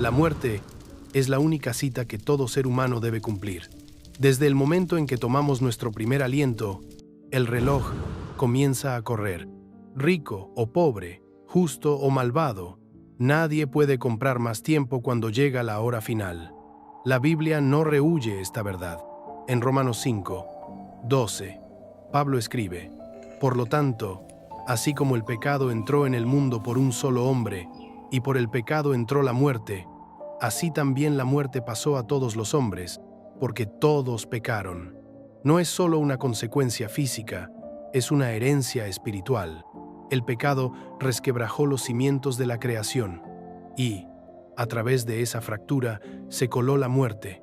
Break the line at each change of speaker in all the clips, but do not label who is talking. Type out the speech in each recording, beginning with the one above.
La muerte es la única cita que todo ser humano debe cumplir. Desde el momento en que tomamos nuestro primer aliento, el reloj comienza a correr. Rico o pobre, justo o malvado, nadie puede comprar más tiempo cuando llega la hora final. La Biblia no rehúye esta verdad. En Romanos 5:12, Pablo escribe: Por lo tanto, así como el pecado entró en el mundo por un solo hombre, y por el pecado entró la muerte, así también la muerte pasó a todos los hombres, porque todos pecaron. No es solo una consecuencia física, es una herencia espiritual. El pecado resquebrajó los cimientos de la creación y, a través de esa fractura, se coló la muerte,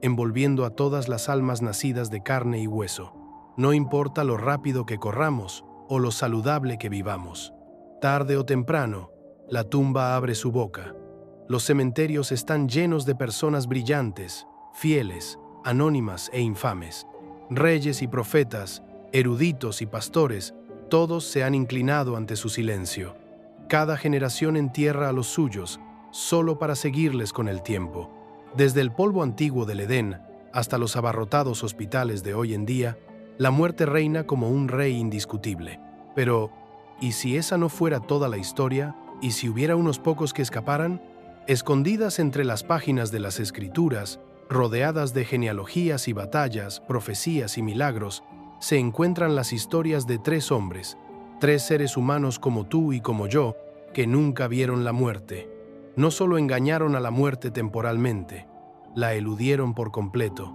envolviendo a todas las almas nacidas de carne y hueso. No importa lo rápido que corramos o lo saludable que vivamos. Tarde o temprano, la tumba abre su boca. Los cementerios están llenos de personas brillantes, fieles, anónimas e infames. Reyes y profetas, eruditos y pastores, todos se han inclinado ante su silencio. Cada generación entierra a los suyos, solo para seguirles con el tiempo. Desde el polvo antiguo del Edén hasta los abarrotados hospitales de hoy en día, la muerte reina como un rey indiscutible. Pero, ¿y si esa no fuera toda la historia? ¿Y si hubiera unos pocos que escaparan? Escondidas entre las páginas de las Escrituras, rodeadas de genealogías y batallas, profecías y milagros, se encuentran las historias de 3 hombres, 3 seres humanos como tú y como yo, que nunca vieron la muerte. No solo engañaron a la muerte temporalmente, la eludieron por completo.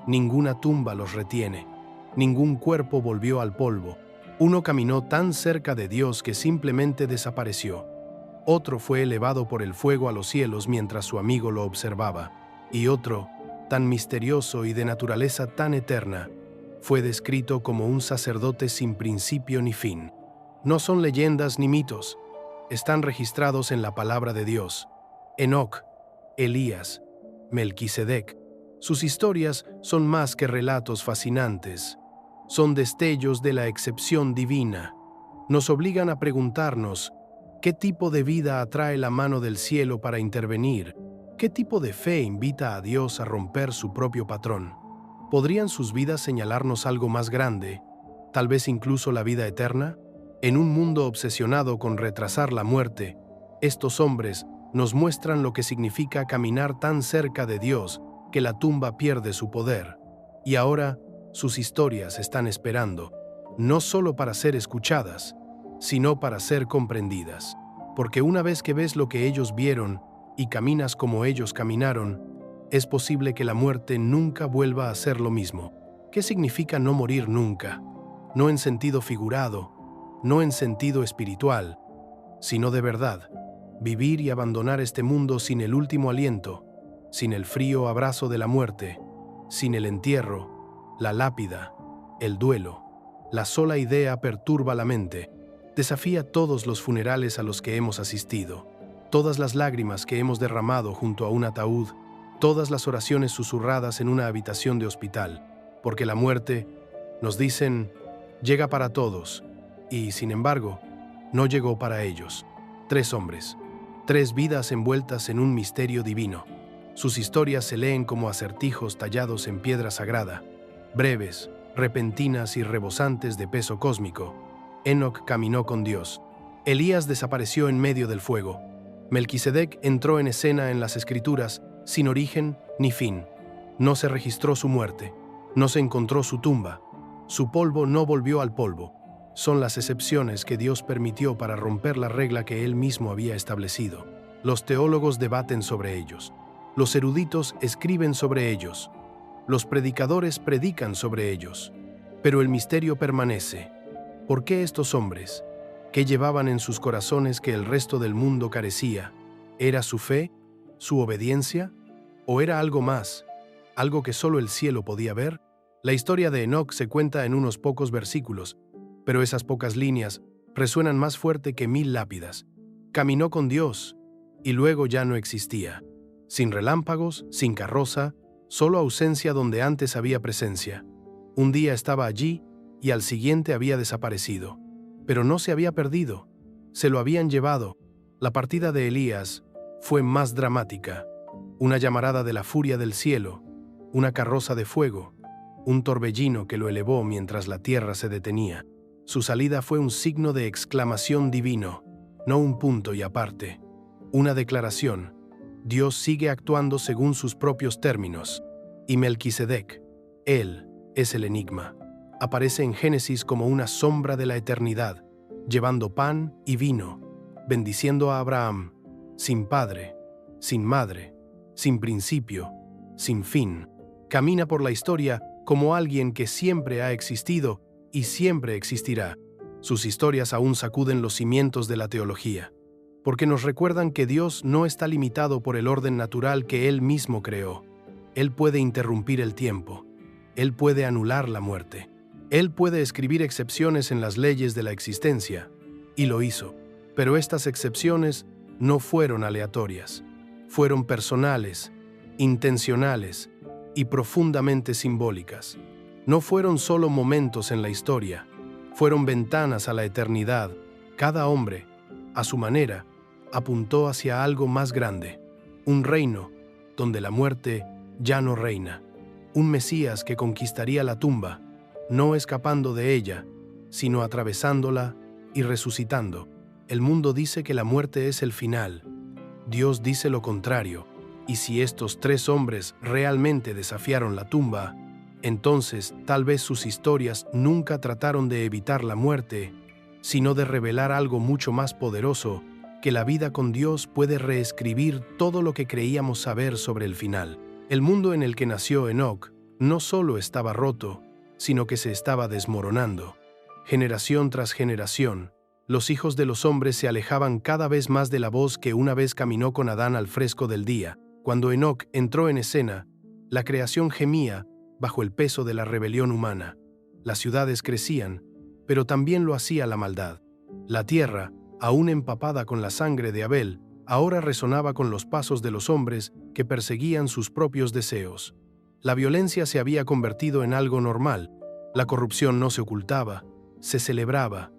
Ninguna tumba los retiene, ningún cuerpo volvió al polvo. Uno caminó tan cerca de Dios que simplemente desapareció. Otro fue elevado por el fuego a los cielos mientras su amigo lo observaba. Y otro, tan misterioso y de naturaleza tan eterna, fue descrito como un sacerdote sin principio ni fin. No son leyendas ni mitos, están registrados en la palabra de Dios. Enoc, Elías, Melquisedec. Sus historias son más que relatos fascinantes. Son destellos de la excepción divina. Nos obligan a preguntarnos, ¿qué tipo de vida atrae la mano del cielo para intervenir? ¿Qué tipo de fe invita a Dios a romper su propio patrón? ¿Podrían sus vidas señalarnos algo más grande, tal vez incluso la vida eterna? En un mundo obsesionado con retrasar la muerte, estos hombres nos muestran lo que significa caminar tan cerca de Dios que la tumba pierde su poder. Y ahora, sus historias están esperando, no solo para ser escuchadas, sino para ser comprendidas. Porque una vez que ves lo que ellos vieron y caminas como ellos caminaron, es posible que la muerte nunca vuelva a ser lo mismo. ¿Qué significa no morir nunca? No en sentido figurado, no en sentido espiritual, sino de verdad. Vivir y abandonar este mundo sin el último aliento, sin el frío abrazo de la muerte, sin el entierro, la lápida, el duelo. La sola idea perturba la mente, desafía todos los funerales a los que hemos asistido, todas las lágrimas que hemos derramado junto a un ataúd, todas las oraciones susurradas en una habitación de hospital, porque la muerte, nos dicen, llega para todos, y, sin embargo, no llegó para ellos. 3 hombres, 3 vidas envueltas en un misterio divino. Sus historias se leen como acertijos tallados en piedra sagrada, breves, repentinas y rebosantes de peso cósmico. Enoc caminó con Dios. Elías desapareció en medio del fuego. Melquisedec entró en escena en las Escrituras sin origen ni fin. No se registró su muerte, no se encontró su tumba, su polvo no volvió al polvo. Son las excepciones que Dios permitió para romper la regla que Él mismo había establecido. Los teólogos debaten sobre ellos. Los eruditos escriben sobre ellos. Los predicadores predican sobre ellos. Pero el misterio permanece. ¿Por qué estos hombres? ¿Qué llevaban en sus corazones que el resto del mundo carecía? ¿Era su fe? ¿Su obediencia? ¿O era algo más? ¿Algo que solo el cielo podía ver? La historia de Enoc se cuenta en unos pocos versículos, pero esas pocas líneas resuenan más fuerte que 1000 lápidas. Caminó con Dios, y luego ya no existía. Sin relámpagos, sin carroza, solo ausencia donde antes había presencia. Un día estaba allí, y al siguiente había desaparecido. Pero no se había perdido, se lo habían llevado. La partida de Elías fue más dramática. Una llamarada de la furia del cielo, una carroza de fuego, un torbellino que lo elevó mientras la tierra se detenía. Su salida fue un signo de exclamación divino, no un punto y aparte. Una declaración. Dios sigue actuando según sus propios términos. Y Melquisedec, él, es el enigma. Aparece en Génesis como una sombra de la eternidad, llevando pan y vino, bendiciendo a Abraham, sin padre, sin madre, sin principio, sin fin. Camina por la historia como alguien que siempre ha existido y siempre existirá. Sus historias aún sacuden los cimientos de la teología, porque nos recuerdan que Dios no está limitado por el orden natural que Él mismo creó. Él puede interrumpir el tiempo. Él puede anular la muerte. Él puede escribir excepciones en las leyes de la existencia, y lo hizo. Pero estas excepciones no fueron aleatorias. Fueron personales, intencionales y profundamente simbólicas. No fueron solo momentos en la historia, fueron ventanas a la eternidad. Cada hombre, a su manera, apuntó hacia algo más grande, un reino donde la muerte ya no reina, un Mesías que conquistaría la tumba, no escapando de ella, sino atravesándola y resucitando. El mundo dice que la muerte es el final. Dios dice lo contrario, y si estos tres hombres realmente desafiaron la tumba, entonces tal vez sus historias nunca trataron de evitar la muerte, sino de revelar algo mucho más poderoso, que la vida con Dios puede reescribir todo lo que creíamos saber sobre el final. El mundo en el que nació Enoc no solo estaba roto, sino que se estaba desmoronando. Generación tras generación, los hijos de los hombres se alejaban cada vez más de la voz que una vez caminó con Adán al fresco del día. Cuando Enoc entró en escena, la creación gemía bajo el peso de la rebelión humana. Las ciudades crecían, pero también lo hacía la maldad. La tierra, aún empapada con la sangre de Abel, ahora resonaba con los pasos de los hombres que perseguían sus propios deseos. La violencia se había convertido en algo normal. La corrupción no se ocultaba, se celebraba.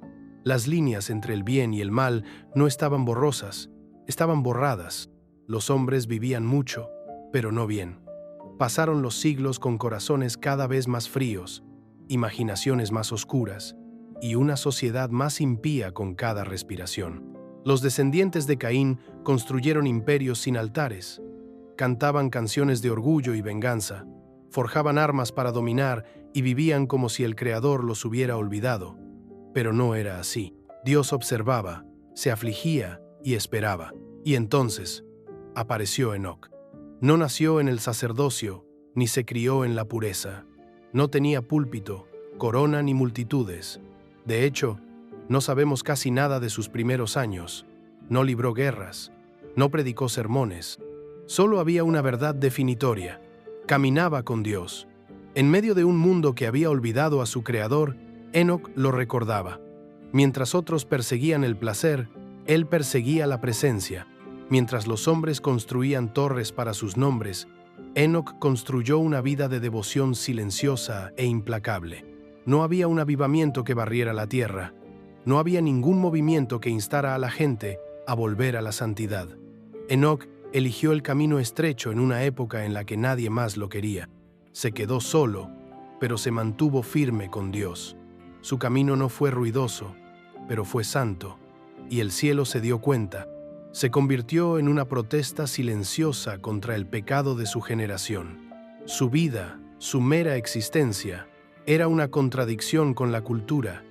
Las líneas entre el bien y el mal no estaban borrosas, estaban borradas. Los hombres vivían mucho, pero no bien. Pasaron los siglos con corazones cada vez más fríos, imaginaciones más oscuras y una sociedad más impía con cada respiración. Los descendientes de Caín construyeron imperios sin altares, cantaban canciones de orgullo y venganza, forjaban armas para dominar y vivían como si el Creador los hubiera olvidado. Pero no era así. Dios observaba, se afligía y esperaba. Y entonces apareció Enoc. No nació en el sacerdocio, ni se crió en la pureza. No tenía púlpito, corona ni multitudes. De hecho, no sabemos casi nada de sus primeros años. No libró guerras, no predicó sermones. Solo había una verdad definitoria. Caminaba con Dios. En medio de un mundo que había olvidado a su Creador, Enoc lo recordaba. Mientras otros perseguían el placer, él perseguía la presencia. Mientras los hombres construían torres para sus nombres, Enoc construyó una vida de devoción silenciosa e implacable. No había un avivamiento que barriera la tierra. No había ningún movimiento que instara a la gente a volver a la santidad. Enoc eligió el camino estrecho en una época en la que nadie más lo quería. Se quedó solo, pero se mantuvo firme con Dios. Su camino no fue ruidoso, pero fue santo, y el cielo se dio cuenta. Se convirtió en una protesta silenciosa contra el pecado de su generación. Su vida, su mera existencia, era una contradicción con la cultura,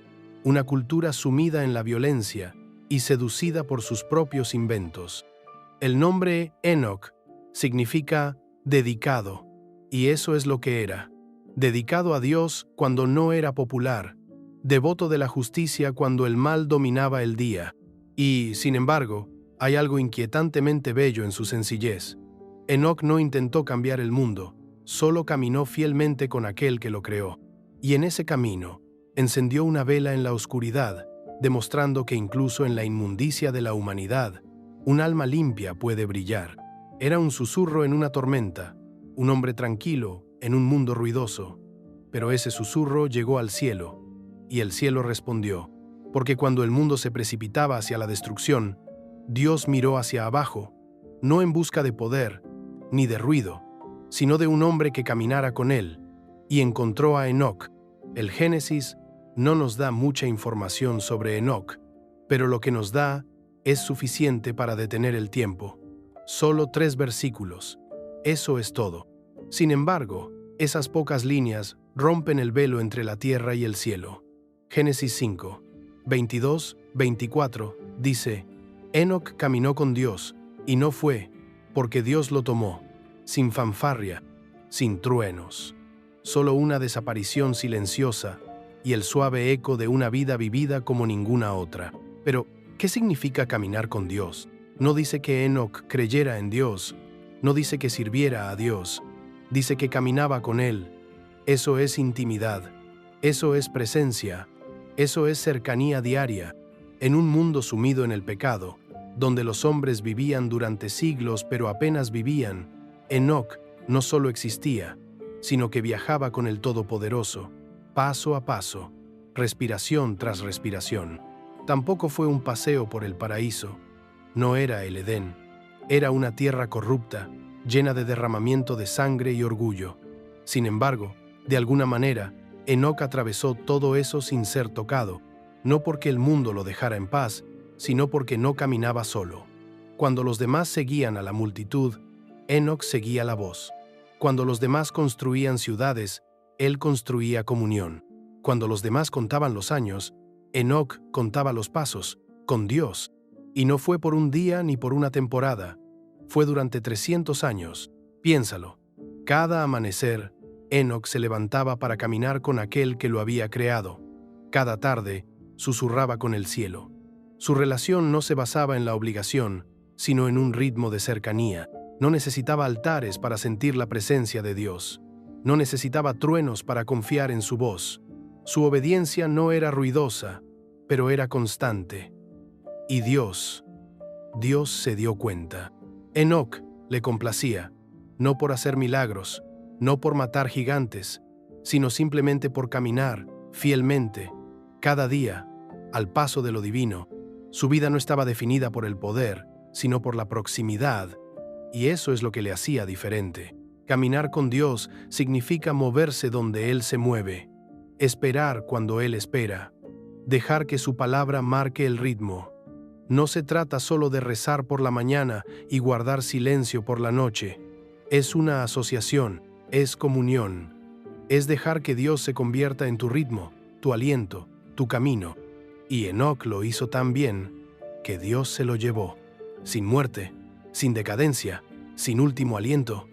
una cultura sumida en la violencia y seducida por sus propios inventos. El nombre Enoc significa dedicado, y eso es lo que era. Dedicado a Dios cuando no era popular, devoto de la justicia cuando el mal dominaba el día. Y, sin embargo, hay algo inquietantemente bello en su sencillez. Enoc no intentó cambiar el mundo, solo caminó fielmente con aquel que lo creó. Y en ese camino, encendió una vela en la oscuridad, demostrando que incluso en la inmundicia de la humanidad, un alma limpia puede brillar. Era un susurro en una tormenta, un hombre tranquilo en un mundo ruidoso. Pero ese susurro llegó al cielo, y el cielo respondió, porque cuando el mundo se precipitaba hacia la destrucción, Dios miró hacia abajo no en busca de poder, ni de ruido, sino de un hombre que caminara con él, y encontró a Enoc. El Génesis no nos da mucha información sobre Enoc, pero lo que nos da es suficiente para detener el tiempo. Solo 3 versículos. Eso es todo. Sin embargo, esas pocas líneas rompen el velo entre la tierra y el cielo. Génesis 5, 22, 24, dice: Enoc caminó con Dios, y no fue, porque Dios lo tomó, sin fanfarria, sin truenos. Solo una desaparición silenciosa y el suave eco de una vida vivida como ninguna otra. Pero, ¿qué significa caminar con Dios? No dice que Enoc creyera en Dios, no dice que sirviera a Dios, dice que caminaba con Él. Eso es intimidad, eso es presencia, eso es cercanía diaria, en un mundo sumido en el pecado, donde los hombres vivían durante siglos pero apenas vivían. Enoc no solo existía, sino que viajaba con el Todopoderoso, paso a paso, respiración tras respiración. Tampoco fue un paseo por el paraíso. No era el Edén. Era una tierra corrupta, llena de derramamiento de sangre y orgullo. Sin embargo, de alguna manera, Enoc atravesó todo eso sin ser tocado, no porque el mundo lo dejara en paz, sino porque no caminaba solo. Cuando los demás seguían a la multitud, Enoc seguía la voz. Cuando los demás construían ciudades, él construía comunión. Cuando los demás contaban los años, Enoc contaba los pasos, con Dios. Y no fue por un día ni por una temporada, fue durante 300 años. Piénsalo. Cada amanecer, Enoc se levantaba para caminar con aquel que lo había creado. Cada tarde, susurraba con el cielo. Su relación no se basaba en la obligación, sino en un ritmo de cercanía. No necesitaba altares para sentir la presencia de Dios. No necesitaba truenos para confiar en su voz. Su obediencia no era ruidosa, pero era constante. Y Dios se dio cuenta. Enoc le complacía, no por hacer milagros, no por matar gigantes, sino simplemente por caminar fielmente, cada día, al paso de lo divino. Su vida no estaba definida por el poder, sino por la proximidad, y eso es lo que le hacía diferente. Caminar con Dios significa moverse donde Él se mueve, esperar cuando Él espera, dejar que su palabra marque el ritmo. No se trata solo de rezar por la mañana y guardar silencio por la noche. Es una asociación, es comunión. Es dejar que Dios se convierta en tu ritmo, tu aliento, tu camino. Y Enoc lo hizo tan bien que Dios se lo llevó, sin muerte, sin decadencia, sin último aliento.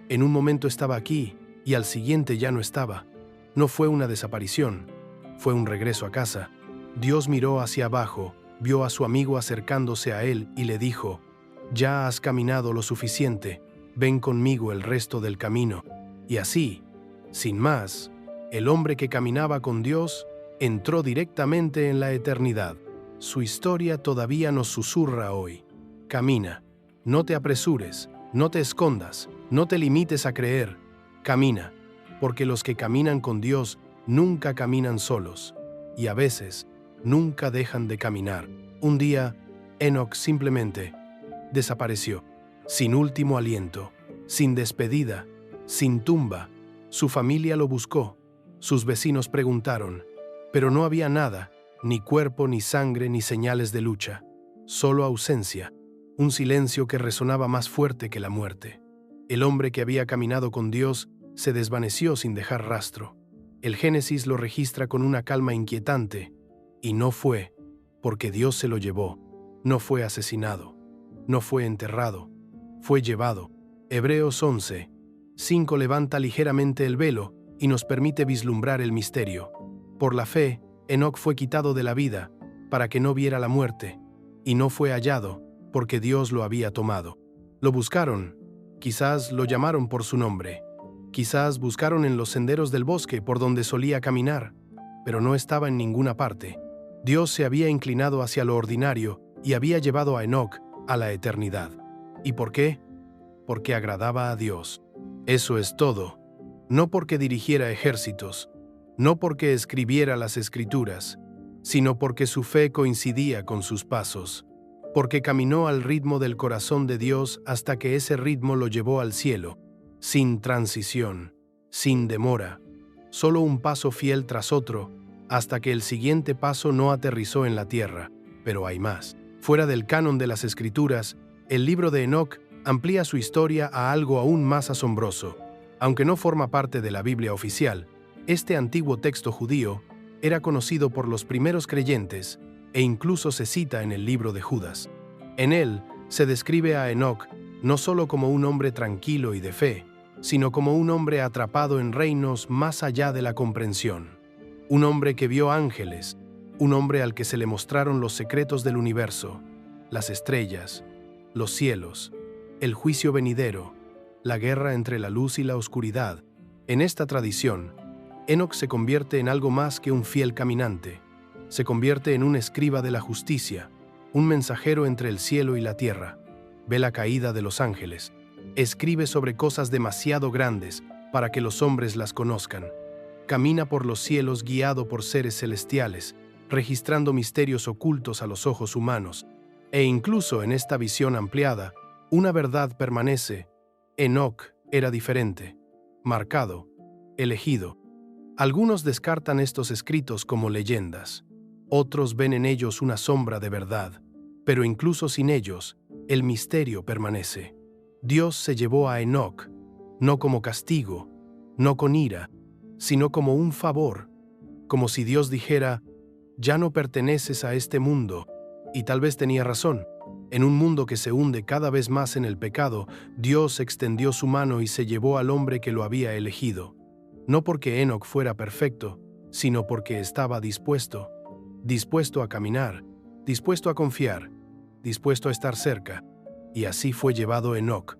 En un momento estaba aquí y al siguiente ya no estaba. No fue una desaparición, fue un regreso a casa. Dios miró hacia abajo, vio a su amigo acercándose a él y le dijo: «Ya has caminado lo suficiente, ven conmigo el resto del camino». Y así, sin más, el hombre que caminaba con Dios entró directamente en la eternidad. Su historia todavía nos susurra hoy. Camina, no te apresures, no te escondas, no te limites a creer. Camina, porque los que caminan con Dios nunca caminan solos, y a veces nunca dejan de caminar. Un día, Enoc simplemente desapareció, sin último aliento, sin despedida, sin tumba. Su familia lo buscó, sus vecinos preguntaron, pero no había nada, ni cuerpo, ni sangre, ni señales de lucha, solo ausencia, un silencio que resonaba más fuerte que la muerte. El hombre que había caminado con Dios se desvaneció sin dejar rastro. El Génesis lo registra con una calma inquietante, y no fue porque Dios se lo llevó, no fue asesinado, no fue enterrado, fue llevado. Hebreos 11:5 levanta ligeramente el velo y nos permite vislumbrar el misterio. Por la fe, Enoc fue quitado de la vida para que no viera la muerte, y no fue hallado porque Dios lo había tomado. Lo buscaron, quizás lo llamaron por su nombre, quizás buscaron en los senderos del bosque por donde solía caminar, pero no estaba en ninguna parte. Dios se había inclinado hacia lo ordinario y había llevado a Enoc a la eternidad. ¿Y por qué? Porque agradaba a Dios. Eso es todo. No porque dirigiera ejércitos, no porque escribiera las escrituras, sino porque su fe coincidía con sus pasos. porque caminó al ritmo del corazón de Dios hasta que ese ritmo lo llevó al cielo, sin transición, sin demora, solo un paso fiel tras otro, hasta que el siguiente paso no aterrizó en la tierra. Pero hay más. Fuera del canon de las Escrituras, el libro de Enoc amplía su historia a algo aún más asombroso. Aunque no forma parte de la Biblia oficial, este antiguo texto judío era conocido por los primeros creyentes e incluso se cita en el libro de Judas. En él se describe a Enoc no solo como un hombre tranquilo y de fe, sino como un hombre atrapado en reinos más allá de la comprensión. Un hombre que vio ángeles, un hombre al que se le mostraron los secretos del universo, las estrellas, los cielos, el juicio venidero, la guerra entre la luz y la oscuridad. En esta tradición, Enoc se convierte en algo más que un fiel caminante. Se convierte en un escriba de la justicia, un mensajero entre el cielo y la tierra. Ve la caída de los ángeles. Escribe sobre cosas demasiado grandes para que los hombres las conozcan. Camina por los cielos guiado por seres celestiales, registrando misterios ocultos a los ojos humanos. E incluso en esta visión ampliada, una verdad permanece. Enoc era diferente, marcado, elegido. Algunos descartan estos escritos como leyendas. Otros ven en ellos una sombra de verdad. Pero incluso sin ellos, el misterio permanece. Dios se llevó a Enoc, no como castigo, no con ira, sino como un favor, como si Dios dijera, ya no perteneces a este mundo. Y tal vez tenía razón. En un mundo que se hunde cada vez más en el pecado, Dios extendió su mano y se llevó al hombre que lo había elegido. No porque Enoc fuera perfecto, sino porque estaba dispuesto a caminar, dispuesto a confiar, dispuesto a estar cerca. Y así fue llevado Enoc,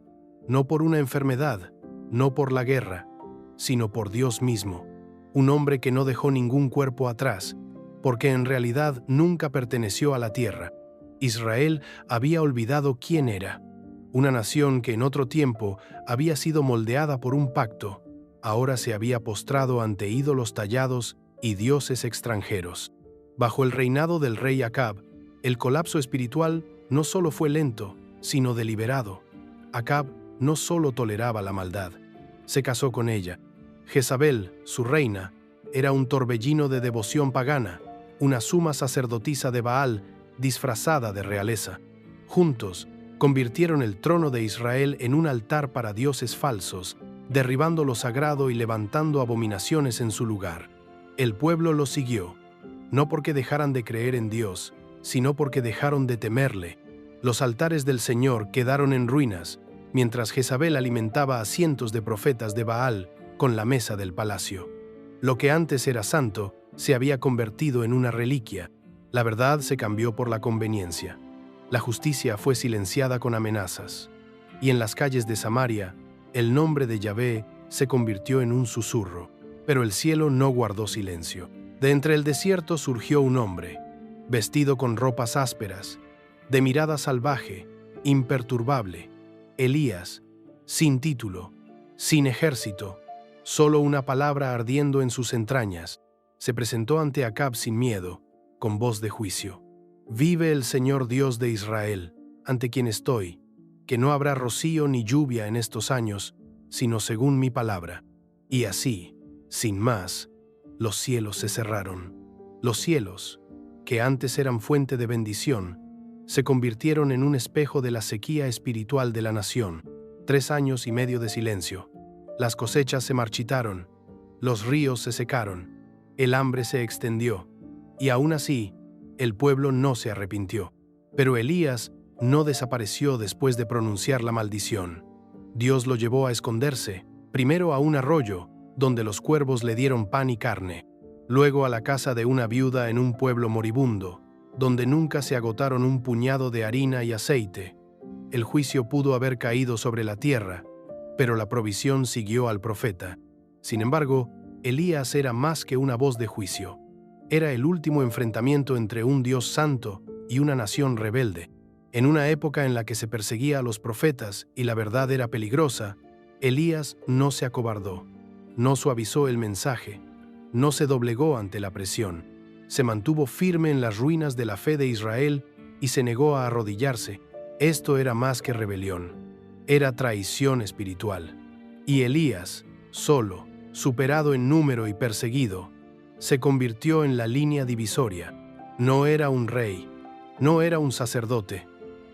no por una enfermedad, no por la guerra, sino por Dios mismo, un hombre que no dejó ningún cuerpo atrás, porque en realidad nunca perteneció a la tierra. Israel había olvidado quién era, una nación que en otro tiempo había sido moldeada por un pacto, ahora se había postrado ante ídolos tallados y dioses extranjeros. Bajo el reinado del rey Acab, el colapso espiritual no solo fue lento, sino deliberado. Acab no solo toleraba la maldad, se casó con ella. Jezabel, su reina, era un torbellino de devoción pagana, una suma sacerdotisa de Baal disfrazada de realeza. Juntos, convirtieron el trono de Israel en un altar para dioses falsos, derribando lo sagrado y levantando abominaciones en su lugar. El pueblo los siguió, no porque dejaran de creer en Dios, sino porque dejaron de temerle. Los altares del Señor quedaron en ruinas, mientras Jezabel alimentaba a cientos de profetas de Baal con la mesa del palacio. Lo que antes era santo se había convertido en una reliquia. La verdad se cambió por la conveniencia. La justicia fue silenciada con amenazas. Y en las calles de Samaria, el nombre de Yahvé se convirtió en un susurro. Pero el cielo no guardó silencio. De entre el desierto surgió un hombre, vestido con ropas ásperas, de mirada salvaje, imperturbable. Elías, sin título, sin ejército, solo una palabra ardiendo en sus entrañas, se presentó ante Acab sin miedo, con voz de juicio. Vive el Señor Dios de Israel, ante quien estoy, que no habrá rocío ni lluvia en estos años, sino según mi palabra. Y así, sin más, los cielos se cerraron. Los cielos, que antes eran fuente de bendición, se convirtieron en un espejo de la sequía espiritual de la nación. 3 años y medio de silencio. Las cosechas se marchitaron, los ríos se secaron, el hambre se extendió, y aún así, el pueblo no se arrepintió. Pero Elías no desapareció después de pronunciar la maldición. Dios lo llevó a esconderse, primero a un arroyo, donde los cuervos le dieron pan y carne, luego a la casa de una viuda en un pueblo moribundo, donde nunca se agotaron un puñado de harina y aceite. El juicio pudo haber caído sobre la tierra, pero la provisión siguió al profeta. Sin embargo, Elías era más que una voz de juicio. Era el último enfrentamiento entre un Dios santo y una nación rebelde. En una época en la que se perseguía a los profetas y la verdad era peligrosa, Elías no se acobardó, no suavizó el mensaje, no se doblegó ante la presión. Se mantuvo firme en las ruinas de la fe de Israel y se negó a arrodillarse, esto era más que rebelión, era traición espiritual. Y Elías, solo, superado en número y perseguido, se convirtió en la línea divisoria. No era un rey, no era un sacerdote,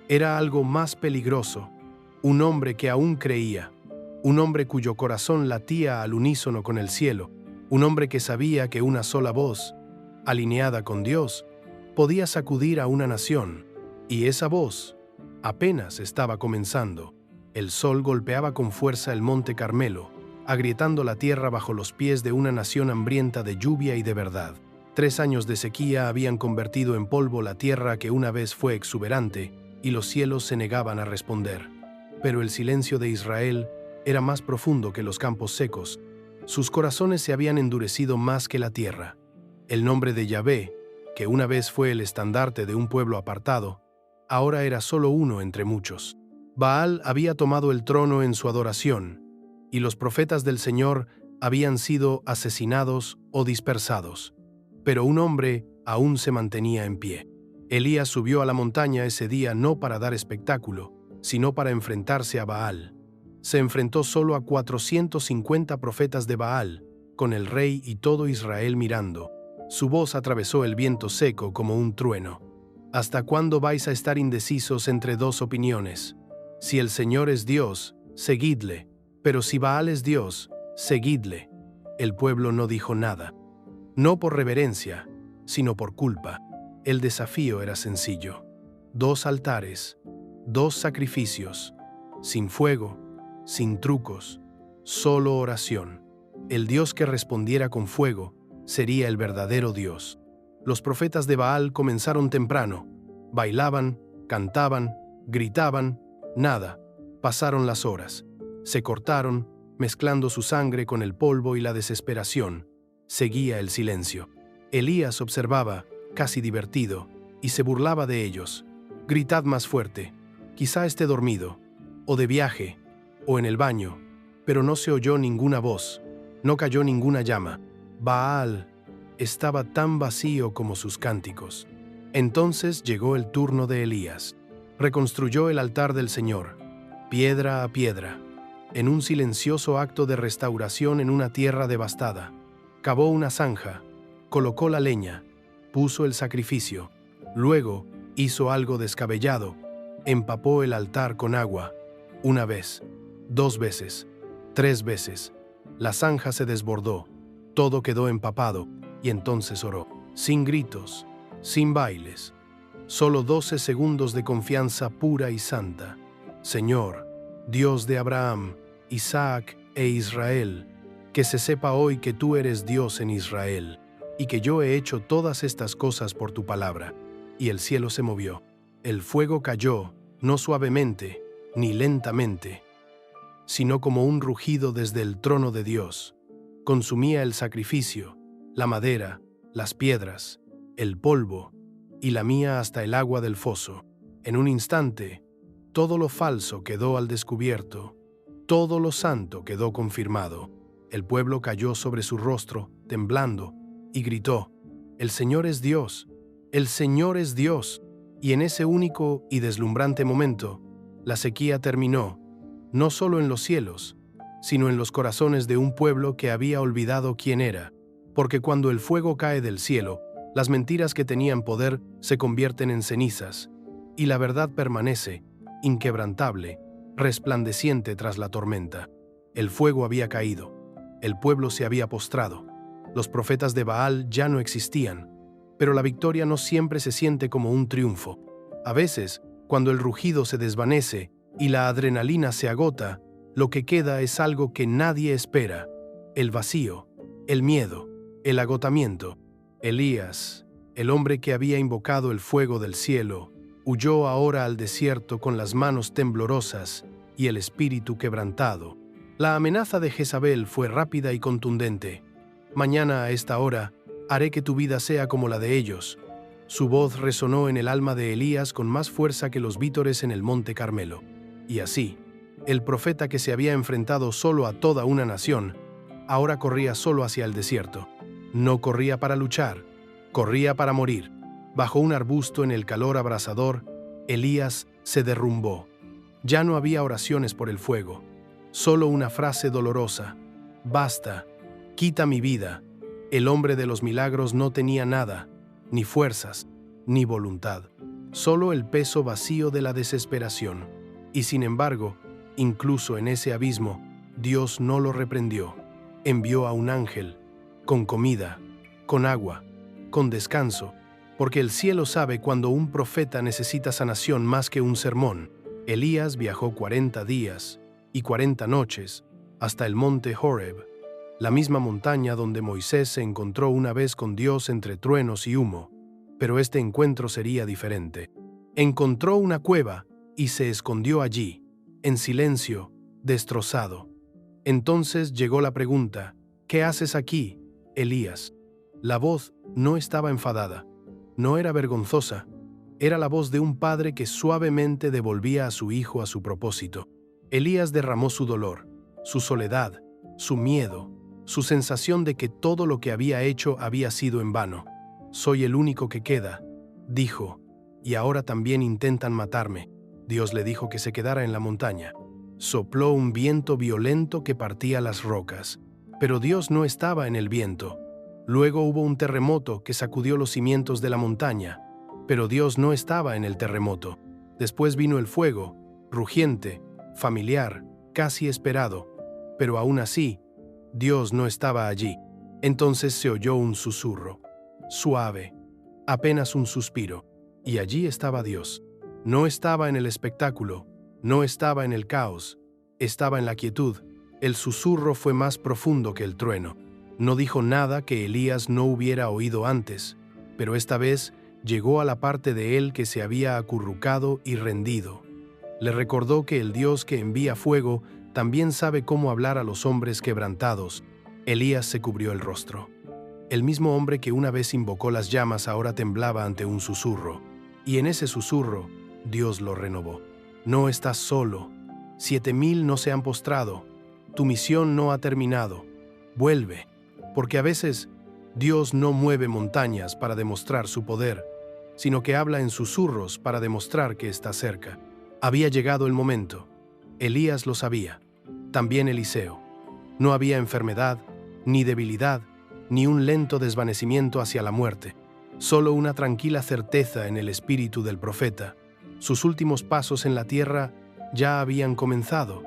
era algo más peligroso, un hombre que aún creía, un hombre cuyo corazón latía al unísono con el cielo, un hombre que sabía que una sola voz, alineada con Dios, podía sacudir a una nación, y esa voz apenas estaba comenzando. El sol golpeaba con fuerza el monte Carmelo, agrietando la tierra bajo los pies de una nación hambrienta de lluvia y de verdad. 3 años de sequía habían convertido en polvo la tierra que una vez fue exuberante, y los cielos se negaban a responder. Pero el silencio de Israel era más profundo que los campos secos. Sus corazones se habían endurecido más que la tierra. El nombre de Yahvé, que una vez fue el estandarte de un pueblo apartado, ahora era solo uno entre muchos. Baal había tomado el trono en su adoración, y los profetas del Señor habían sido asesinados o dispersados. Pero un hombre aún se mantenía en pie. Elías subió a la montaña ese día no para dar espectáculo, sino para enfrentarse a Baal. Se enfrentó solo a 450 profetas de Baal, con el rey y todo Israel mirando. Su voz atravesó el viento seco como un trueno. ¿Hasta cuándo vais a estar indecisos entre dos opiniones? Si el Señor es Dios, seguidle, pero si Baal es Dios, seguidle. El pueblo no dijo nada. No por reverencia, sino por culpa. El desafío era sencillo. 2 altares, 2 sacrificios, sin fuego, sin trucos, solo oración. El Dios que respondiera con fuego sería el verdadero Dios. Los profetas de Baal comenzaron temprano. Bailaban, cantaban, gritaban, nada. Pasaron las horas. Se cortaron, mezclando su sangre con el polvo y la desesperación. Seguía el silencio. Elías observaba, casi divertido, y se burlaba de ellos. Gritad más fuerte. Quizá esté dormido, o de viaje, o en el baño, pero no se oyó ninguna voz, no cayó ninguna llama. Baal estaba tan vacío como sus cánticos. Entonces llegó el turno de Elías. Reconstruyó el altar del Señor, piedra a piedra, en un silencioso acto de restauración en una tierra devastada. Cavó una zanja, colocó la leña, puso el sacrificio, luego hizo algo descabellado, empapó el altar con agua, 1 vez, 2 veces, 3 veces. La zanja se desbordó, todo quedó empapado, y entonces oró, sin gritos, sin bailes, solo 12 segundos de confianza pura y santa. Señor, Dios de Abraham, Isaac e Israel, que se sepa hoy que tú eres Dios en Israel, y que yo he hecho todas estas cosas por tu palabra. Y el cielo se movió. El fuego cayó, no suavemente, ni lentamente, sino como un rugido desde el trono de Dios. Consumía el sacrificio, la madera, las piedras, el polvo, y lamía hasta el agua del foso. En un instante, todo lo falso quedó al descubierto, todo lo santo quedó confirmado. El pueblo cayó sobre su rostro, temblando, y gritó, «El Señor es Dios, el Señor es Dios». Y en ese único y deslumbrante momento, la sequía terminó, no solo en los cielos, sino en los corazones de un pueblo que había olvidado quién era, porque cuando el fuego cae del cielo, las mentiras que tenían poder se convierten en cenizas, y la verdad permanece, inquebrantable, resplandeciente tras la tormenta. El fuego había caído, el pueblo se había postrado, los profetas de Baal ya no existían, pero la victoria no siempre se siente como un triunfo. A veces, cuando el rugido se desvanece y la adrenalina se agota, lo que queda es algo que nadie espera: el vacío, el miedo, el agotamiento. Elías, el hombre que había invocado el fuego del cielo, huyó ahora al desierto con las manos temblorosas y el espíritu quebrantado. La amenaza de Jezabel fue rápida y contundente. «Mañana a esta hora haré que tu vida sea como la de ellos». Su voz resonó en el alma de Elías con más fuerza que los vítores en el monte Carmelo. Y así, el profeta que se había enfrentado solo a toda una nación, ahora corría solo hacia el desierto. No corría para luchar, corría para morir. Bajo un arbusto en el calor abrasador, Elías se derrumbó. Ya no había oraciones por el fuego, solo una frase dolorosa: «Basta, quita mi vida». El hombre de los milagros no tenía nada, ni fuerzas, ni voluntad, solo el peso vacío de la desesperación. Y sin embargo, incluso en ese abismo, Dios no lo reprendió. Envió a un ángel, con comida, con agua, con descanso, porque el cielo sabe cuando un profeta necesita sanación más que un sermón. Elías viajó 40 días y 40 noches hasta el monte Horeb, la misma montaña donde Moisés se encontró una vez con Dios entre truenos y humo. Pero este encuentro sería diferente. Encontró una cueva y se escondió allí, en silencio, destrozado. Entonces llegó la pregunta: «¿Qué haces aquí, Elías?». La voz no estaba enfadada, no era vergonzosa, era la voz de un padre que suavemente devolvía a su hijo a su propósito. Elías derramó su dolor, su soledad, su miedo, su sensación de que todo lo que había hecho había sido en vano. «Soy el único que queda», dijo, «y ahora también intentan matarme». Dios le dijo que se quedara en la montaña. Sopló un viento violento que partía las rocas, pero Dios no estaba en el viento. Luego hubo un terremoto que sacudió los cimientos de la montaña, pero Dios no estaba en el terremoto. Después vino el fuego, rugiente, familiar, casi esperado, pero aún así, Dios no estaba allí. Entonces se oyó un susurro, suave, apenas un suspiro, y allí estaba Dios. No estaba en el espectáculo, no estaba en el caos, estaba en la quietud. El susurro fue más profundo que el trueno. No dijo nada que Elías no hubiera oído antes, pero esta vez llegó a la parte de él que se había acurrucado y rendido. Le recordó que el Dios que envía fuego también sabe cómo hablar a los hombres quebrantados. Elías se cubrió el rostro. El mismo hombre que una vez invocó las llamas ahora temblaba ante un susurro, y en ese susurro Dios lo renovó. «No estás solo. 7000 no se han postrado. Tu misión no ha terminado. Vuelve». Porque a veces Dios no mueve montañas para demostrar su poder, sino que habla en susurros para demostrar que está cerca. Había llegado el momento. Elías lo sabía. También Eliseo. No había enfermedad, ni debilidad, ni un lento desvanecimiento hacia la muerte. Solo una tranquila certeza en el espíritu del profeta. Sus últimos pasos en la tierra ya habían comenzado,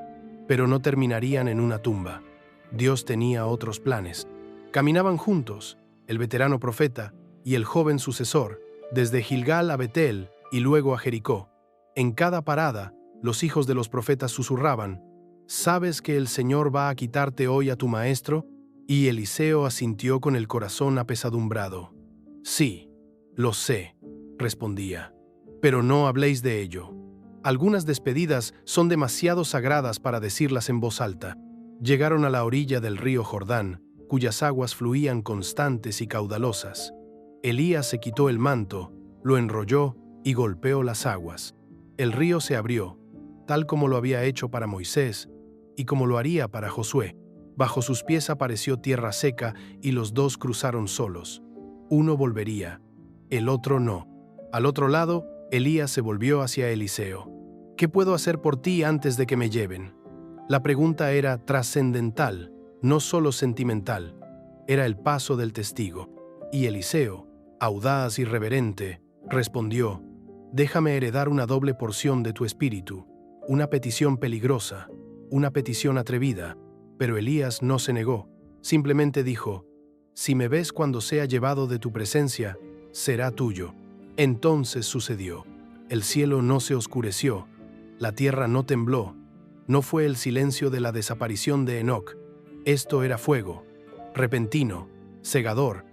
pero no terminarían en una tumba. Dios tenía otros planes. Caminaban juntos, el veterano profeta y el joven sucesor, desde Gilgal a Betel y luego a Jericó. En cada parada, los hijos de los profetas susurraban: «¿Sabes que el Señor va a quitarte hoy a tu maestro?». Y Eliseo asintió con el corazón apesadumbrado. «Sí, lo sé», respondía, «pero no habléis de ello. Algunas despedidas son demasiado sagradas para decirlas en voz alta». Llegaron a la orilla del río Jordán, cuyas aguas fluían constantes y caudalosas. Elías se quitó el manto, lo enrolló y golpeó las aguas. El río se abrió, tal como lo había hecho para Moisés y como lo haría para Josué. Bajo sus pies apareció tierra seca y los dos cruzaron solos. Uno volvería, el otro no. Al otro lado, Elías se volvió hacia Eliseo. «¿Qué puedo hacer por ti antes de que me lleven?». La pregunta era trascendental, no solo sentimental. Era el paso del testigo. Y Eliseo, audaz y reverente, respondió: «Déjame heredar una doble porción de tu espíritu». Una petición peligrosa, una petición atrevida. Pero Elías no se negó. Simplemente dijo: «Si me ves cuando sea llevado de tu presencia, será tuyo». Entonces sucedió. El cielo no se oscureció, la tierra no tembló. No fue el silencio de la desaparición de Enoc. Esto era fuego, repentino, cegador.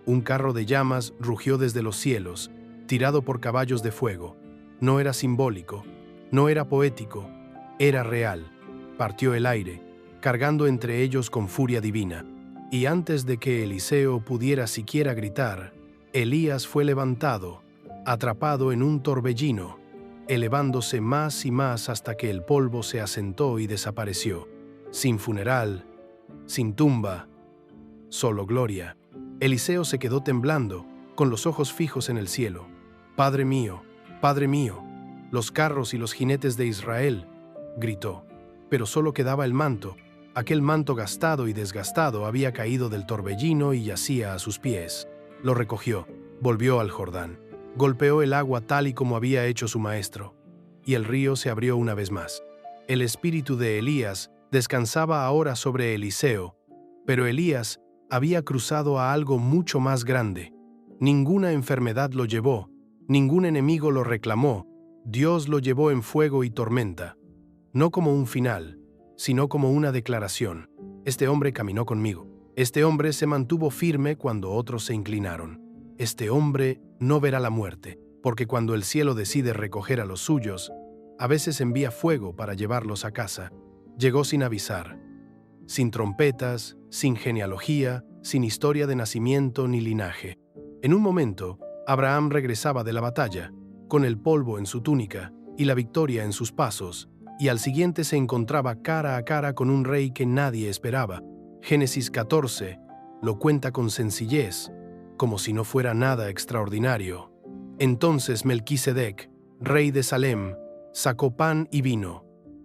Un carro de llamas rugió desde los cielos, tirado por caballos de fuego. No era simbólico, no era poético, era real. Partió el aire, cargando entre ellos con furia divina. Y antes de que Eliseo pudiera siquiera gritar, Elías fue levantado, atrapado en un torbellino, elevándose más y más hasta que el polvo se asentó y desapareció. Sin funeral, sin tumba, solo gloria. Eliseo se quedó temblando, con los ojos fijos en el cielo. Padre mío, los carros y los jinetes de Israel, gritó. Pero solo quedaba el manto. Aquel manto gastado y desgastado había caído del torbellino y yacía a sus pies. Lo recogió, volvió al Jordán, golpeó el agua tal y como había hecho su maestro, y el río se abrió una vez más. El espíritu de Elías descansaba ahora sobre Eliseo, pero Elías había cruzado a algo mucho más grande. Ninguna enfermedad lo llevó, ningún enemigo lo reclamó. Dios lo llevó en fuego y tormenta, no como un final, sino como una declaración. Este hombre caminó conmigo. Este hombre se mantuvo firme cuando otros se inclinaron. Este hombre no verá la muerte, porque cuando el cielo decide recoger a los suyos, a veces envía fuego para llevarlos a casa. Llegó sin avisar, sin trompetas, sin genealogía, sin historia de nacimiento ni linaje. En un momento, Abraham regresaba de la batalla, con el polvo en su túnica y la victoria en sus pasos, y al siguiente se encontraba cara a cara con un rey que nadie esperaba. Génesis 14 lo cuenta con sencillez, como si no fuera nada extraordinario. Entonces Melquisedec, rey de Salem, sacó pan y vino.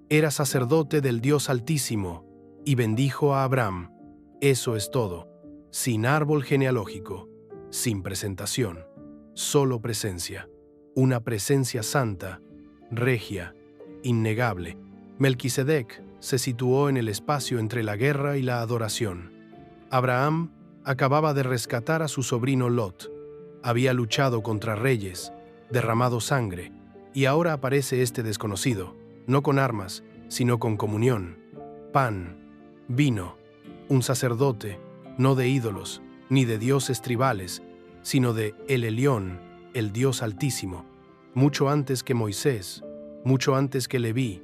Era sacerdote del Dios Altísimo, y bendijo a Abraham. Eso es todo. Sin árbol genealógico, sin presentación, solo presencia. Una presencia santa, regia, innegable. Melquisedec se situó en el espacio entre la guerra y la adoración. Abraham acababa de rescatar a su sobrino Lot. Había luchado contra reyes, derramado sangre, y ahora aparece este desconocido, no con armas, sino con comunión, pan, vino, un sacerdote, no de ídolos, ni de dioses tribales, sino de El Elión, el Dios Altísimo. Mucho antes que Moisés, mucho antes que Leví,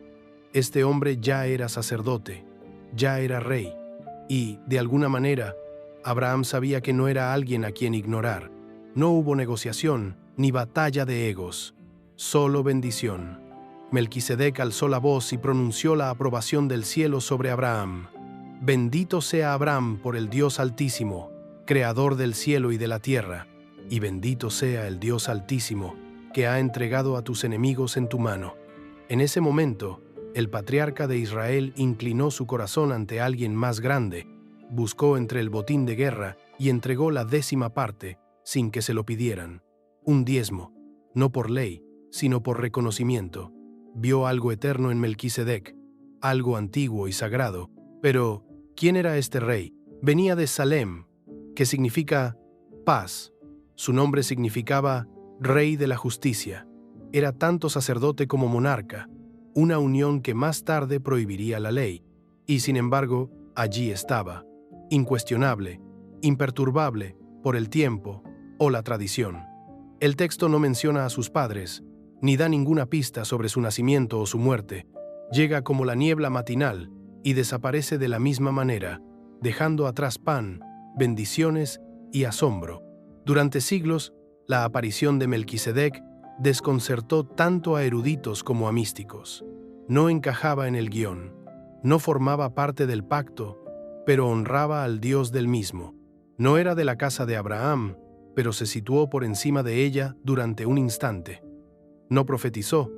este hombre ya era sacerdote, ya era rey, y, de alguna manera, Abraham sabía que no era alguien a quien ignorar. No hubo negociación ni batalla de egos, solo bendición. Melquisedec alzó la voz y pronunció la aprobación del cielo sobre Abraham. Bendito sea Abraham por el Dios Altísimo, creador del cielo y de la tierra, y bendito sea el Dios Altísimo, que ha entregado a tus enemigos en tu mano. En ese momento, el patriarca de Israel inclinó su corazón ante alguien más grande, buscó entre el botín de guerra y entregó la 10ª parte, sin que se lo pidieran. Un diezmo, no por ley, sino por reconocimiento. Vio algo eterno en Melquisedec, algo antiguo y sagrado. Pero, ¿quién era este rey? Venía de Salem, que significa paz. Su nombre significaba Rey de la Justicia. Era tanto sacerdote como monarca, una unión que más tarde prohibiría la ley. Y sin embargo, allí estaba, incuestionable, imperturbable por el tiempo o la tradición. El texto no menciona a sus padres, ni da ninguna pista sobre su nacimiento o su muerte. Llega como la niebla matinal y desaparece de la misma manera, dejando atrás pan, bendiciones y asombro. Durante siglos, la aparición de Melquisedec desconcertó tanto a eruditos como a místicos. No encajaba en el guión, no formaba parte del pacto, pero honraba al Dios del mismo. No era de la casa de Abraham, pero se situó por encima de ella durante un instante. No profetizó,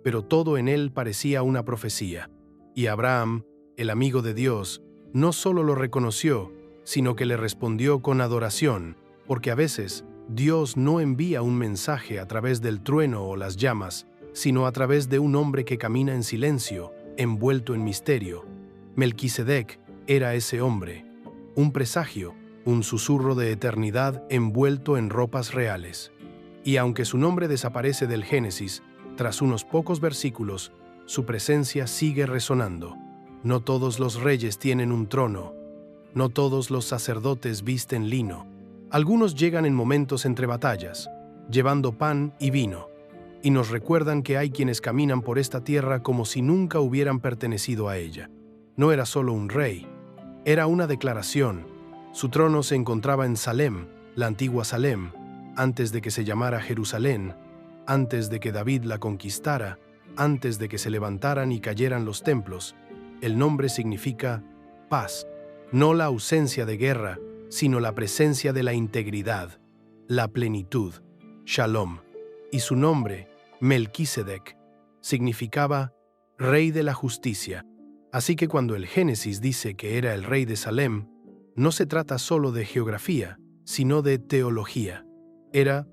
pero todo en él parecía una profecía. Y Abraham, el amigo de Dios, no solo lo reconoció, sino que le respondió con adoración, porque a veces Dios no envía un mensaje a través del trueno o las llamas, sino a través de un hombre que camina en silencio, envuelto en misterio. Melquisedec era ese hombre, un presagio, un susurro de eternidad envuelto en ropas reales. Y aunque su nombre desaparece del Génesis, tras unos pocos versículos, su presencia sigue resonando. No todos los reyes tienen un trono, no todos los sacerdotes visten lino. Algunos llegan en momentos entre batallas, llevando pan y vino, y nos recuerdan que hay quienes caminan por esta tierra como si nunca hubieran pertenecido a ella. No era solo un rey, era una declaración. Su trono se encontraba en Salem, la antigua Salem, antes de que se llamara Jerusalén, antes de que David la conquistara, antes de que se levantaran y cayeran los templos. El nombre significa paz, no la ausencia de guerra, sino la presencia de la integridad. la plenitud, Shalom, y su nombre, Melquisedec, significaba Rey de la Justicia. Así que cuando el Génesis dice que era el rey de Salem, no se trata solo de geografía, sino de teología. Era,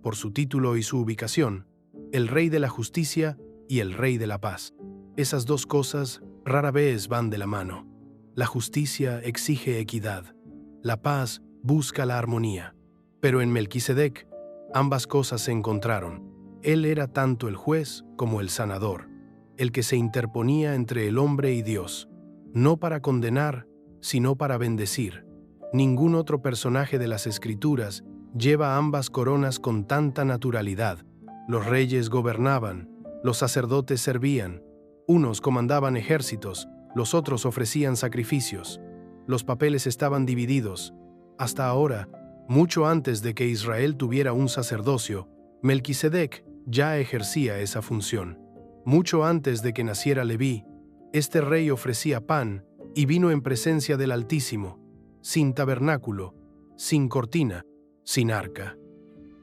por su título y su ubicación, el rey de la justicia y el rey de la paz. Esas dos cosas rara vez van de la mano. La justicia exige equidad. La paz busca la armonía. Pero en Melquisedec, ambas cosas se encontraron. Él era tanto el juez como el sanador, el que se interponía entre el hombre y Dios, no para condenar, sino para bendecir. Ningún otro personaje de las Escrituras lleva ambas coronas con tanta naturalidad. Los reyes gobernaban, los sacerdotes servían, unos comandaban ejércitos, los otros ofrecían sacrificios. Los papeles estaban divididos. Hasta ahora, mucho antes de que Israel tuviera un sacerdocio, Melquisedec ya ejercía esa función. Mucho antes de que naciera Leví, este rey ofrecía pan y vino en presencia del Altísimo, sin tabernáculo, sin cortina, sin arca.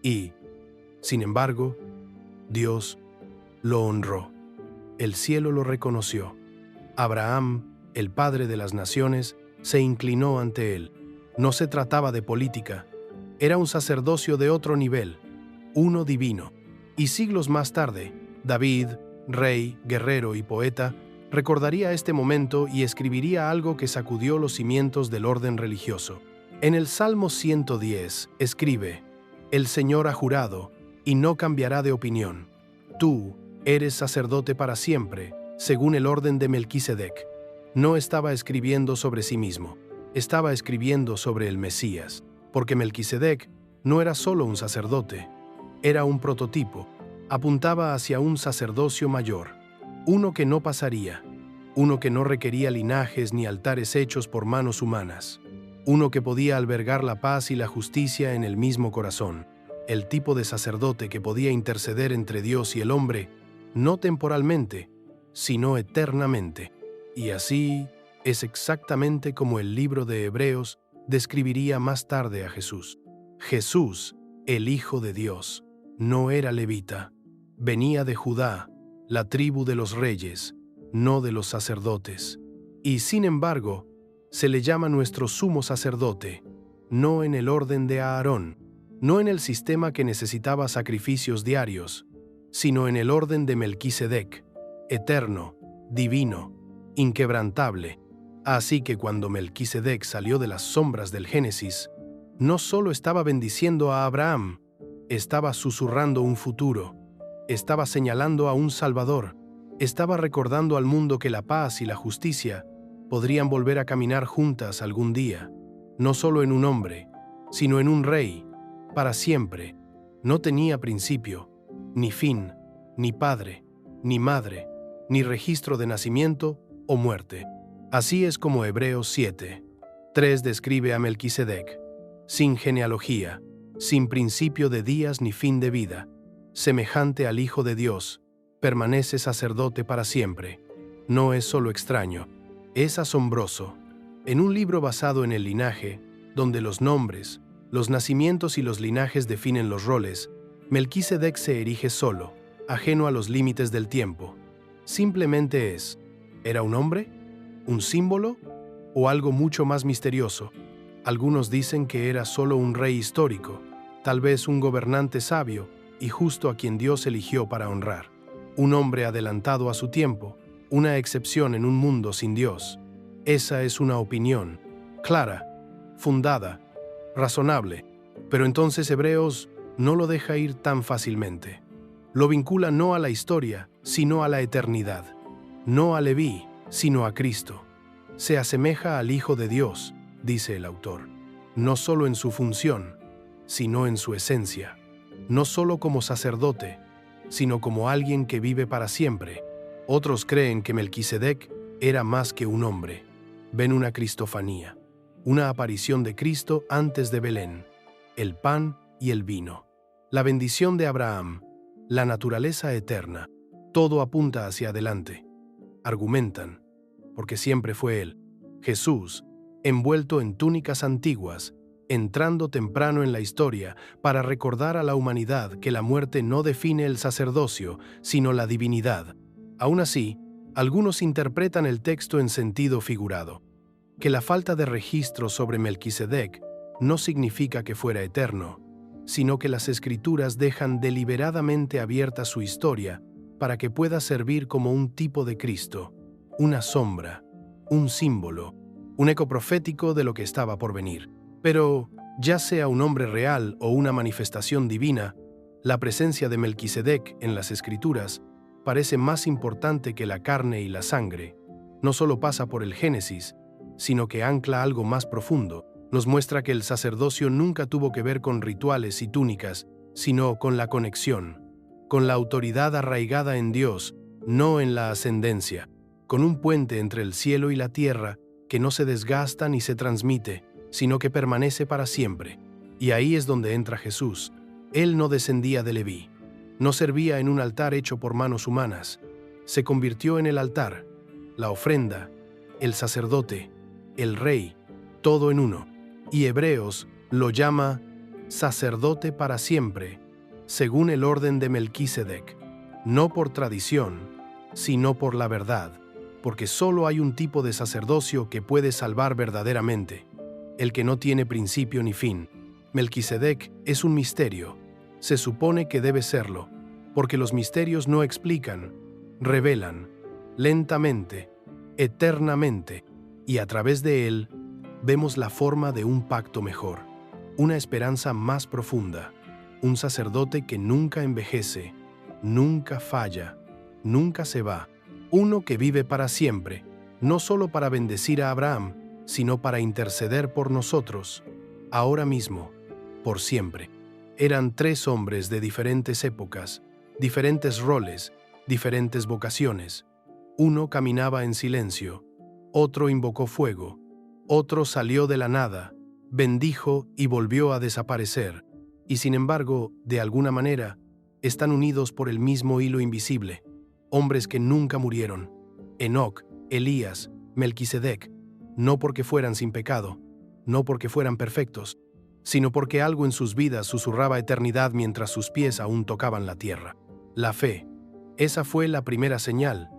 Y, sin embargo, Dios lo honró. El cielo lo reconoció. Abraham, el padre de las naciones, se inclinó ante él. No se trataba de política. Era un sacerdocio de otro nivel, uno divino. Y siglos más tarde, David, rey, guerrero y poeta, recordaría este momento y escribiría algo que sacudió los cimientos del orden religioso. En el Salmo 110 escribe: «El Señor ha jurado, y no cambiará de opinión. Tú eres sacerdote para siempre, según el orden de Melquisedec». No estaba escribiendo sobre sí mismo, estaba escribiendo sobre el Mesías, porque Melquisedec no era solo un sacerdote, era un prototipo, apuntaba hacia un sacerdocio mayor, uno que no pasaría, uno que no requería linajes ni altares hechos por manos humanas, uno que podía albergar la paz y la justicia en el mismo corazón, el tipo de sacerdote que podía interceder entre Dios y el hombre, no temporalmente, sino eternamente. Y así es exactamente como el libro de Hebreos describiría más tarde a Jesús. Jesús, el Hijo de Dios, no era levita, venía de Judá, la tribu de los reyes, no de los sacerdotes. Y sin embargo, se le llama nuestro sumo sacerdote, no en el orden de Aarón, no en el sistema que necesitaba sacrificios diarios, sino en el orden de Melquisedec, eterno, divino, inquebrantable. Así que cuando Melquisedec salió de las sombras del Génesis, no solo estaba bendiciendo a Abraham, estaba susurrando un futuro, estaba señalando a un Salvador, estaba recordando al mundo que la paz y la justicia podrían volver a caminar juntas algún día, no solo en un hombre, sino en un rey, para siempre. No tenía principio, ni fin, ni padre, ni madre, ni registro de nacimiento o muerte. Así es como Hebreos 7:3 describe a Melquisedec: sin genealogía, sin principio de días ni fin de vida, semejante al Hijo de Dios, permanece sacerdote para siempre. No es solo extraño, es asombroso. En un libro basado en el linaje, donde los nombres, los nacimientos y los linajes definen los roles, Melquisedec se erige solo, ajeno a los límites del tiempo. Simplemente es: ¿era un hombre? ¿Un símbolo? ¿O algo mucho más misterioso? Algunos dicen que era solo un rey histórico, tal vez un gobernante sabio y justo a quien Dios eligió para honrar. Un hombre adelantado a su tiempo, una excepción en un mundo sin Dios. Esa es una opinión, clara, fundada, razonable, pero entonces Hebreos no lo deja ir tan fácilmente. Lo vincula no a la historia, sino a la eternidad. No a Leví, sino a Cristo. Se asemeja al Hijo de Dios, dice el autor, no solo en su función, sino en su esencia. No solo como sacerdote, sino como alguien que vive para siempre. Otros creen que Melquisedec era más que un hombre. Ven una cristofanía, una aparición de Cristo antes de Belén, el pan y el vino, la bendición de Abraham, la naturaleza eterna. Todo apunta hacia adelante. Argumentan, porque siempre fue Él, Jesús, envuelto en túnicas antiguas, entrando temprano en la historia para recordar a la humanidad que la muerte no define el sacerdocio, sino la divinidad. Aún así, algunos interpretan el texto en sentido figurado, que la falta de registro sobre Melquisedec no significa que fuera eterno, sino que las Escrituras dejan deliberadamente abierta su historia para que pueda servir como un tipo de Cristo, una sombra, un símbolo, un eco profético de lo que estaba por venir. Pero, ya sea un hombre real o una manifestación divina, la presencia de Melquisedec en las Escrituras parece más importante que la carne y la sangre. No solo pasa por el Génesis, sino que ancla algo más profundo. Nos muestra que el sacerdocio nunca tuvo que ver con rituales y túnicas, sino con la conexión, con la autoridad arraigada en Dios, no en la ascendencia, con un puente entre el cielo y la tierra que no se desgasta ni se transmite, sino que permanece para siempre. Y ahí es donde entra Jesús. Él no descendía de Leví, no servía en un altar hecho por manos humanas. Se convirtió en el altar, la ofrenda, el sacerdote, el rey, todo en uno. Y Hebreos lo llama sacerdote para siempre, según el orden de Melquisedec, no por tradición, sino por la verdad, porque solo hay un tipo de sacerdocio que puede salvar verdaderamente, el que no tiene principio ni fin. Melquisedec es un misterio. Se supone que debe serlo, porque los misterios no explican, revelan, lentamente, eternamente, y a través de él vemos la forma de un pacto mejor, una esperanza más profunda, un sacerdote que nunca envejece, nunca falla, nunca se va, uno que vive para siempre, no solo para bendecir a Abraham, sino para interceder por nosotros, ahora mismo, por siempre. Eran 3 hombres de diferentes épocas, diferentes roles, diferentes vocaciones. Uno caminaba en silencio, otro invocó fuego, otro salió de la nada, bendijo y volvió a desaparecer, y sin embargo, de alguna manera, están unidos por el mismo hilo invisible, hombres que nunca murieron, Enoc, Elías, Melquisedec, no porque fueran sin pecado, no porque fueran perfectos, sino porque algo en sus vidas susurraba eternidad mientras sus pies aún tocaban la tierra. La fe, esa fue la primera señal,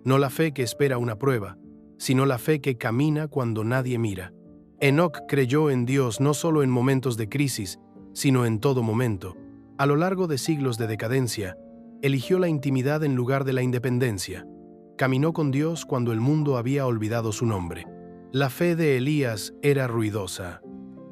no la fe que espera una prueba, sino la fe que camina cuando nadie mira. Enoc creyó en Dios no solo en momentos de crisis, sino en todo momento. A lo largo de siglos de decadencia, eligió la intimidad en lugar de la independencia. Caminó con Dios cuando el mundo había olvidado su nombre. La fe de Elías era ruidosa.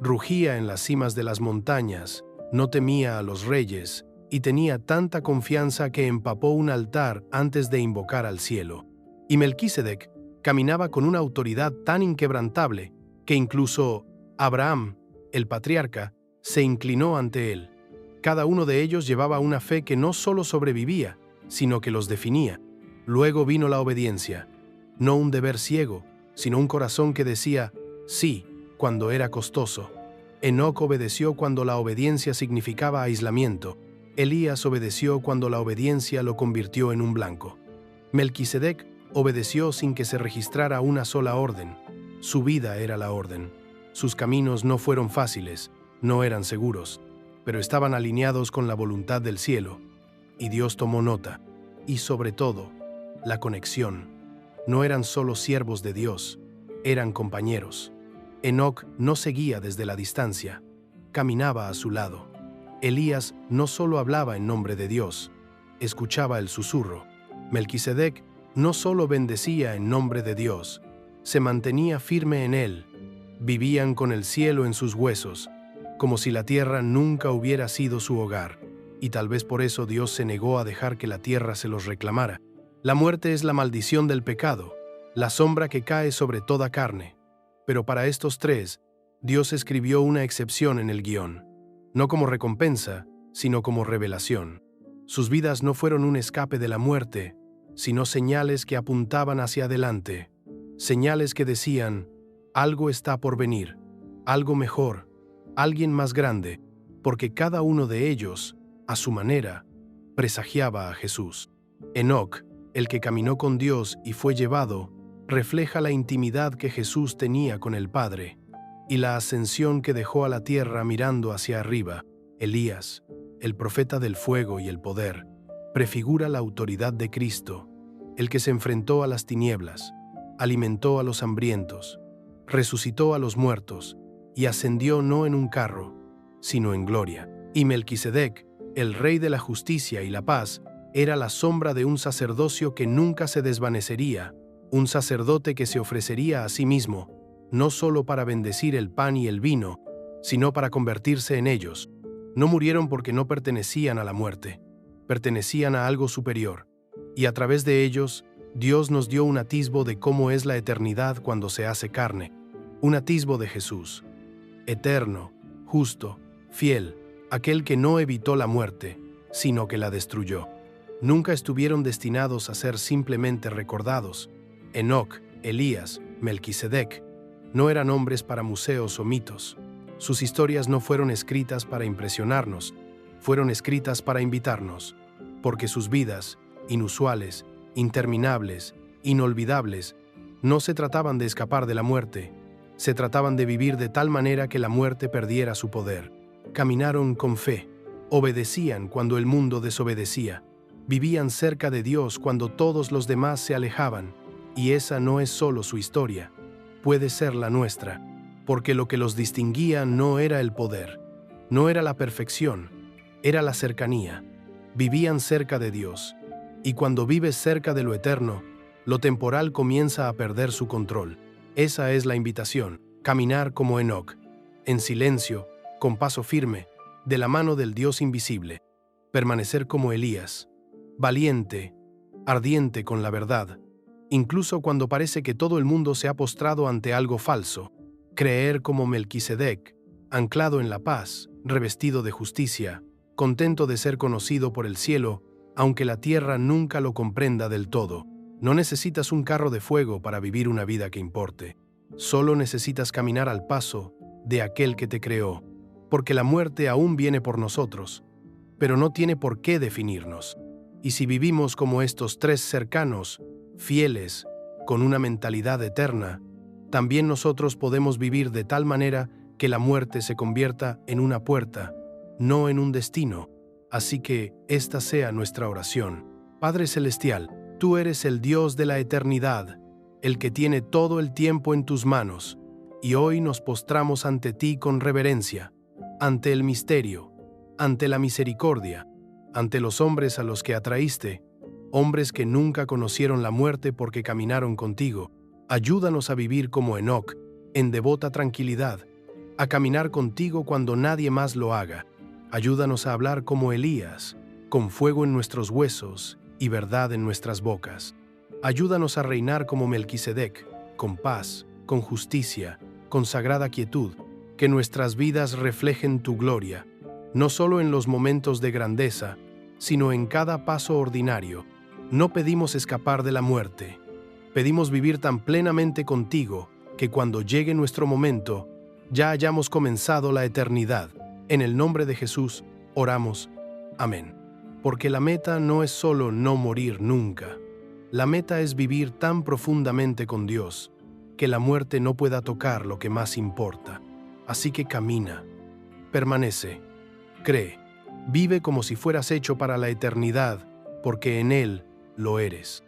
Rugía en las cimas de las montañas, no temía a los reyes, y tenía tanta confianza que empapó un altar antes de invocar al cielo. Y Melquisedec caminaba con una autoridad tan inquebrantable que incluso Abraham, el patriarca, se inclinó ante él. Cada uno de ellos llevaba una fe que no solo sobrevivía, sino que los definía. Luego vino la obediencia, no un deber ciego, sino un corazón que decía sí cuando era costoso. Enoc obedeció cuando la obediencia significaba aislamiento. Elías obedeció cuando la obediencia lo convirtió en un blanco. Melquisedec obedeció sin que se registrara una sola orden. Su vida era la orden. Sus caminos no fueron fáciles, no eran seguros, pero estaban alineados con la voluntad del cielo. Y Dios tomó nota. Y sobre todo, la conexión. No eran solo siervos de Dios, eran compañeros. Enoc no seguía desde la distancia, caminaba a su lado. Elías no solo hablaba en nombre de Dios, escuchaba el susurro. Melquisedec no solo bendecía en nombre de Dios, se mantenía firme en él. Vivían con el cielo en sus huesos, como si la tierra nunca hubiera sido su hogar, y tal vez por eso Dios se negó a dejar que la tierra se los reclamara. La muerte es la maldición del pecado, la sombra que cae sobre toda carne. Pero para estos 3, Dios escribió una excepción en el guión, no como recompensa, sino como revelación. Sus vidas no fueron un escape de la muerte, sino señales que apuntaban hacia adelante, señales que decían, algo está por venir, algo mejor, alguien más grande, porque cada uno de ellos, a su manera, presagiaba a Jesús. Enoc, el que caminó con Dios y fue llevado, refleja la intimidad que Jesús tenía con el Padre. y la ascensión que dejó a la tierra mirando hacia arriba, Elías, el profeta del fuego y el poder, prefigura la autoridad de Cristo, el que se enfrentó a las tinieblas, alimentó a los hambrientos, resucitó a los muertos y ascendió no en un carro, sino en gloria. Y Melquisedec, el rey de la justicia y la paz, era la sombra de un sacerdocio que nunca se desvanecería, un sacerdote que se ofrecería a sí mismo, no solo para bendecir el pan y el vino, sino para convertirse en ellos. No murieron porque no pertenecían a la muerte, pertenecían a algo superior, y a través de ellos, Dios nos dio un atisbo de cómo es la eternidad cuando se hace carne, un atisbo de Jesús, eterno, justo, fiel, aquel que no evitó la muerte, sino que la destruyó. Nunca estuvieron destinados a ser simplemente recordados. Enoc, Elías, Melquisedec, no eran hombres para museos o mitos. Sus historias no fueron escritas para impresionarnos, fueron escritas para invitarnos, porque sus vidas, inusuales, interminables, inolvidables, no se trataban de escapar de la muerte, se trataban de vivir de tal manera que la muerte perdiera su poder. Caminaron con fe, obedecían cuando el mundo desobedecía, vivían cerca de Dios cuando todos los demás se alejaban, y esa no es solo su historia, puede ser la nuestra, porque lo que los distinguía no era el poder, no era la perfección, era la cercanía. Vivían cerca de Dios, y cuando vives cerca de lo eterno, lo temporal comienza a perder su control. Esa es la invitación, caminar como Enoc, en silencio, con paso firme, de la mano del Dios invisible, permanecer como Elías, valiente, ardiente con la verdad, incluso cuando parece que todo el mundo se ha postrado ante algo falso, creer como Melquisedec, anclado en la paz, revestido de justicia, contento de ser conocido por el cielo, aunque la tierra nunca lo comprenda del todo. No necesitas un carro de fuego para vivir una vida que importe. Solo necesitas caminar al paso de aquel que te creó, porque la muerte aún viene por nosotros, pero no tiene por qué definirnos. Y si vivimos como estos tres cercanos, fieles, con una mentalidad eterna, también nosotros podemos vivir de tal manera que la muerte se convierta en una puerta, no en un destino. Así que esta sea nuestra oración. Padre Celestial, tú eres el Dios de la eternidad, el que tiene todo el tiempo en tus manos, y hoy nos postramos ante ti con reverencia, ante el misterio, ante la misericordia, ante los hombres a los que atraíste, hombres que nunca conocieron la muerte porque caminaron contigo. Ayúdanos a vivir como Enoc, en devota tranquilidad, a caminar contigo cuando nadie más lo haga. Ayúdanos a hablar como Elías, con fuego en nuestros huesos y verdad en nuestras bocas. Ayúdanos a reinar como Melquisedec, con paz, con justicia, con sagrada quietud, que nuestras vidas reflejen tu gloria, no solo en los momentos de grandeza, sino en cada paso ordinario. No pedimos escapar de la muerte, pedimos vivir tan plenamente contigo que cuando llegue nuestro momento, ya hayamos comenzado la eternidad. En el nombre de Jesús, oramos. Amén. Porque la meta no es solo no morir nunca. La meta es vivir tan profundamente con Dios que la muerte no pueda tocar lo que más importa. Así que camina, permanece, cree, vive como si fueras hecho para la eternidad, porque en Él lo eres.